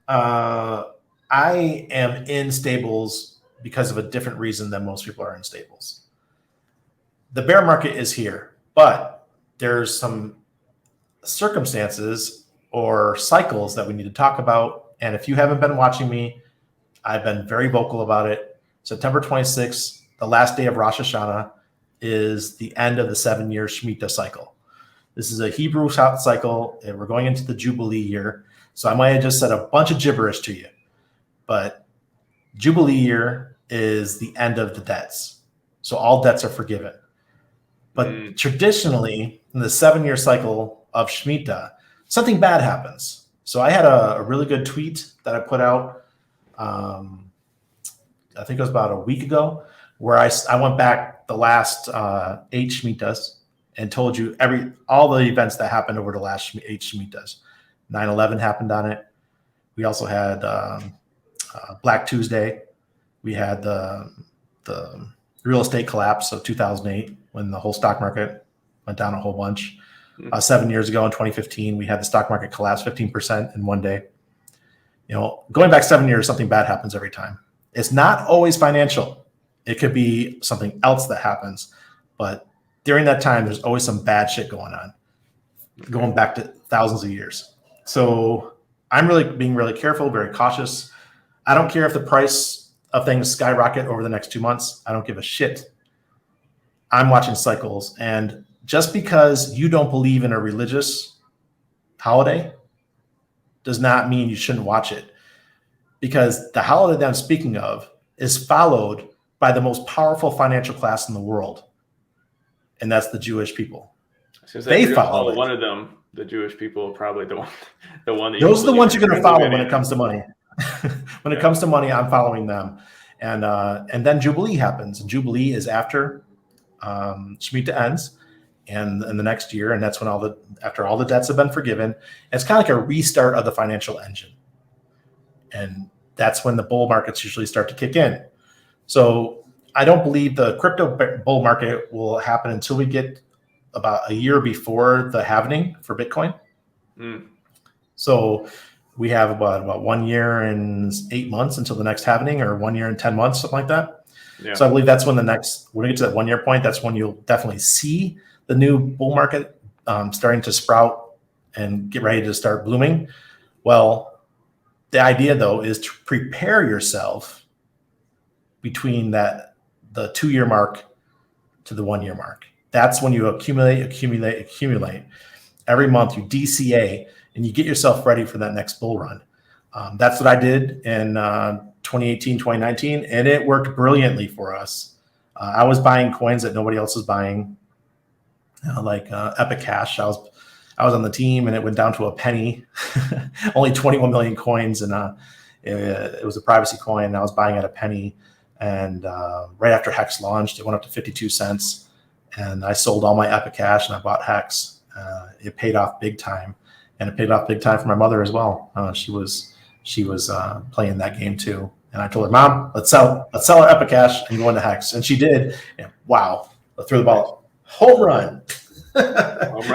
I am in stables because of a different reason than most people are in stables. The bear market is here, but there's some circumstances or cycles that we need to talk about. And if you haven't been watching me, I've been very vocal about it. September 26th, the last day of Rosh Hashanah, is the end of the 7-year Shemitah cycle. This is a Hebrew cycle, and we're going into the Jubilee year. So I might have just said a bunch of gibberish to you, but Jubilee year is the end of the debts. So all debts are forgiven. But traditionally, in the 7-year cycle of Shemitah, something bad happens. So I had a really good tweet that I put out, I think it was about a week ago, where I went back the last 8 Shemitahs and told you all the events that happened over the last 8 Shemitahs. 9/11 happened on it. We also had Black Tuesday. We had the real estate collapse of 2008 when the whole stock market went down a whole bunch. 7 years ago in 2015, we had the stock market collapse 15% in one day. Going back 7 years, something bad happens every time. It's not always financial. It could be something else that happens. But during that time, there's always some bad shit going on, going back to thousands of years. So I'm really being really careful, very cautious. I don't care if the price of things skyrocket over the next 2 months. I don't give a shit. I'm watching cycles. And just because you don't believe in a religious holiday does not mean you shouldn't watch it. Because the holiday that I'm speaking of is followed by the most powerful financial class in the world. And that's the Jewish people. They follow it. One of them, the Jewish people, probably the one that those are the ones you're going to follow when it comes to money. When it comes to money, I'm following them. And then Jubilee happens. And Jubilee is after Shemitah ends and in the next year. And that's when after all the debts have been forgiven. It's kind of like a restart of the financial engine. And that's when the bull markets usually start to kick in. So I don't believe the crypto bull market will happen until we get about a year before the halving for Bitcoin. So we have about 1 year and 8 months until the next halving, or 1 year and 10 months, something like that. Yeah. So I believe that's when when we get to that 1 year point, that's when you'll definitely see the new bull market starting to sprout and get ready to start blooming. Well, the idea though is to prepare yourself between the 2 year mark to the 1 year mark. That's when you accumulate. Every month you DCA and you get yourself ready for that next bull run. That's what I did in 2018, 2019, and it worked brilliantly for us. I was buying coins that nobody else was buying, like Epic Cash. I was on the team, and it went down to a penny. Only 21 million coins, and it was a privacy coin. And I was buying at a penny, and right after Hex launched, it went up to 52 cents. And I sold all my Epic Cash, and I bought Hex. It paid off big time, and it paid off big time for my mother as well. She was playing that game too. And I told her, Mom, let's sell our Epic Cash and go into Hex. And she did. And wow, I threw the ball. Home run. Home run